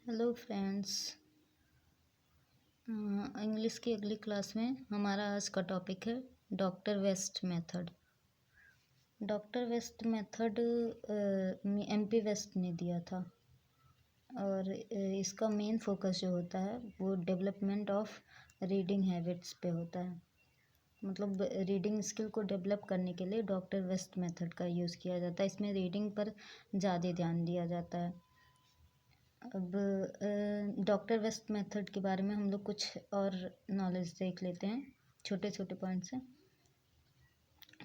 Hello friends. English की अगली class में हमारा आज का टॉपिक है doctor West method. Doctor West method MP West ने दिया था और इसका मेन फोकस जो होता है वो डेवलपमेंट ऑफ रीडिंग हैबिट्स पे होता है। मतलब रीडिंग स्किल को डेवलप करने के लिए डॉक्टर वेस्ट मेथड का यूज़ किया जाता है। इसमें रीडिंग पर ज़्यादा ध्यान दिया जाता है। अब डॉक्टर वेस्ट मेथड के बारे में हम लोग कुछ और नॉलेज देख लेते हैं, छोटे छोटे पॉइंट से।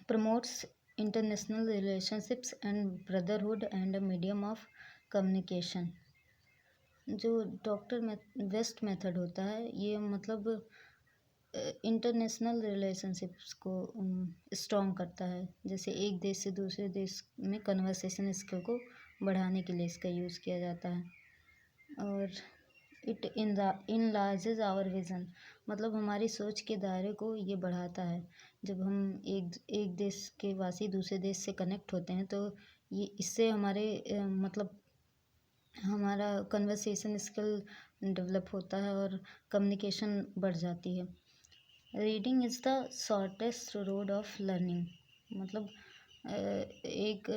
Promotes international relationships and brotherhood and a medium of communication. जो डॉक्टर वेस्ट मेथड होता है ये मतलब इंटरनेशनल रिलेशनशिप्स को स्ट्रॉन्ग करता है। जैसे एक देश से दूसरे देश में कन्वर्सेशन स्किल को बढ़ाने के लिए इसका यूज़ किया जाता है। और इट इनलार्जेज आवर विज़न, मतलब हमारी सोच के दायरे को ये बढ़ाता है। जब हम एक देश के वासी दूसरे देश से कनेक्ट होते हैं तो ये इससे हमारे मतलब हमारा कन्वर्सेशन स्किल डेवलप होता है और कम्युनिकेशन बढ़ जाती है। Reading is the shortest road of learning, मतलब एक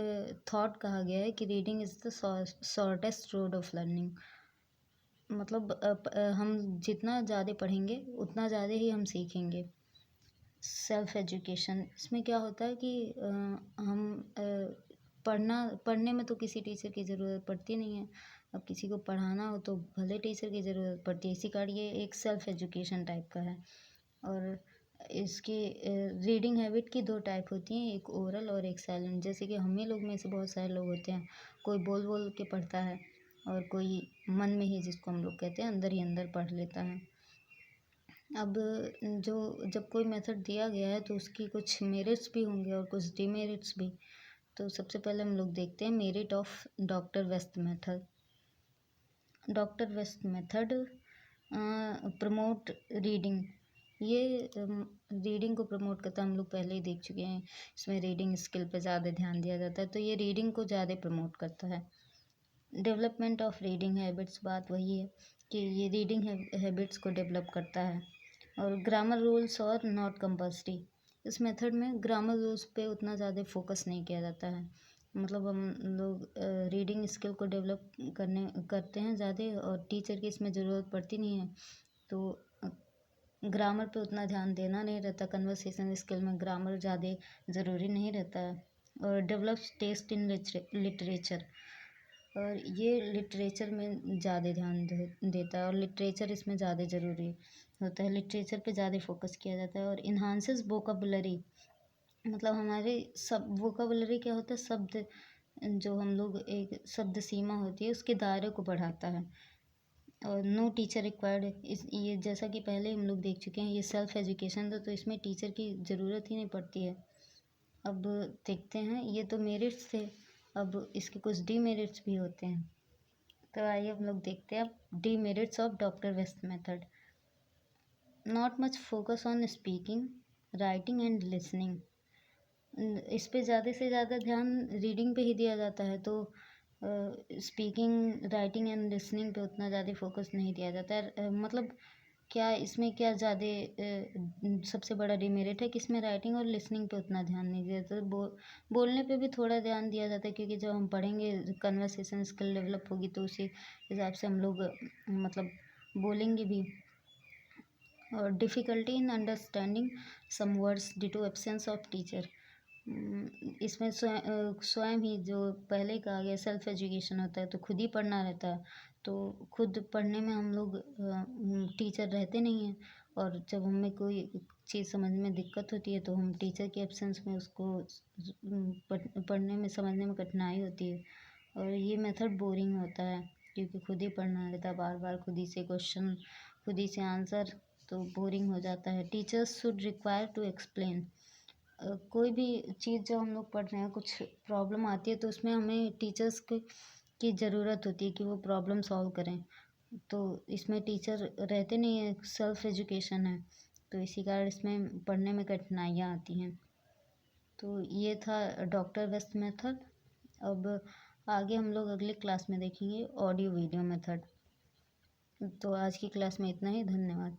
थॉट कहा गया है कि reading is the shortest road of learning. मतलब हम जितना ज़्यादा पढ़ेंगे उतना ज़्यादा ही हम सीखेंगे। सेल्फ एजुकेशन, इसमें क्या होता है कि हम पढ़ने में तो किसी टीचर की ज़रूरत पड़ती नहीं है। अब किसी को पढ़ाना हो तो भले टीचर की ज़रूरत पड़ती है। इसी कारण ये एक सेल्फ एजुकेशन टाइप का है। और इसकी रीडिंग हैबिट की दो टाइप होती हैं, एक ओरल और एक साइलेंट। जैसे कि हम ही लोग में से बहुत सारे लोग होते हैं, कोई बोल बोल के पढ़ता है और कोई मन में ही, जिसको हम लोग कहते हैं, अंदर ही अंदर पढ़ लेता है। अब जब कोई मेथड दिया गया है तो उसकी कुछ मेरिट्स भी होंगे और कुछ डिमेरिट्स भी। तो सबसे पहले हम लोग देखते हैं merit of doctor West method. Doctor West method promote reading, ये रीडिंग को प्रमोट करता है। हम लोग पहले ही देख चुके हैं, इसमें रीडिंग स्किल पे ज़्यादा ध्यान दिया जाता है, तो ये रीडिंग को ज़्यादा प्रमोट करता है। डेवलपमेंट ऑफ रीडिंग हैबिट्स, बात वही है कि ये रीडिंग हैबिट्स को डेवलप करता है। और ग्रामर रूल्स और नॉट कंपल्सरी, इस मेथड में ग्रामर रूल्स पे उतना ज़्यादा फोकस नहीं किया जाता है। मतलब हम लोग रीडिंग स्किल को डेवलप करते हैं ज़्यादा, और टीचर की इसमें ज़रूरत पड़ती नहीं है, तो ग्रामर पे उतना ध्यान देना नहीं रहता। कन्वर्सेशन स्किल में ग्रामर ज़्यादा ज़रूरी नहीं रहता है। और डेवलप्स टेस्ट इन लिटरेचर, और ये लिटरेचर में ज़्यादा ध्यान देता है और लिटरेचर इसमें ज़्यादा ज़रूरी होता है। लिटरेचर पे ज़्यादा फोकस किया जाता है। और इन्हांसेस वोकाबुलरी, मतलब हमारे सब वोकाबुलरी क्या होता है, शब्द जो हम लोग एक शब्द सीमा होती है उसके दायरे को बढ़ाता है। और नो टीचर रिक्वायर्ड, इस ये जैसा कि पहले हम लोग देख चुके हैं, ये सेल्फ एजुकेशन था तो इसमें टीचर की ज़रूरत ही नहीं पड़ती है। अब देखते हैं, ये तो मेरिट्स थे, अब इसके कुछ डीमेरिट्स भी होते हैं। तो आइए हम लोग देखते हैं अब demerits of doctor West method. Not much focus on speaking, writing and listening, इस पे ज़्यादा से ज़्यादा ध्यान रीडिंग पे ही दिया जाता है, तो स्पीकिंग, राइटिंग एंड लिसनिंग पे उतना ज़्यादा फोकस नहीं दिया जाता है। मतलब क्या इसमें क्या ज़्यादा सबसे बड़ा डिमेरिट है कि इसमें राइटिंग और लिसनिंग पे उतना ध्यान नहीं दिया जाता। बोलने पे भी थोड़ा ध्यान दिया जाता है, क्योंकि जब हम पढ़ेंगे कन्वर्सेशन स्किल डेवलप होगी तो उसी हिसाब से हम लोग मतलब बोलेंगे भी। और difficulty in understanding some words due to absence of teacher, इसमें स्वयं ही जो पहले कहा गया सेल्फ एजुकेशन होता है, तो खुद ही पढ़ना रहता है। तो खुद पढ़ने में हम लोग टीचर रहते नहीं हैं, और जब हमें कोई चीज़ समझ में दिक्कत होती है तो हम टीचर के एब्सेंस में उसको पढ़ने में समझने में कठिनाई होती है। और ये मेथड बोरिंग होता है, क्योंकि खुद ही पढ़ना रहता है, बार बार खुद ही से क्वेश्चन, खुद ही से आंसर, तो बोरिंग हो जाता है। Teachers should require to explain, कोई भी चीज़ जो हम लोग पढ़ रहे हैं, कुछ प्रॉब्लम आती है तो उसमें हमें टीचर्स की ज़रूरत होती है कि वो प्रॉब्लम सॉल्व करें। तो इसमें टीचर रहते नहीं है, सेल्फ एजुकेशन है, तो इसी कारण इसमें पढ़ने में कठिनाइयाँ आती हैं। तो ये था डॉक्टर वेस्ट मेथड। अब आगे हम लोग अगले क्लास में देखेंगे ऑडियो वीडियो मेथड। तो आज की क्लास में इतना ही। धन्यवाद।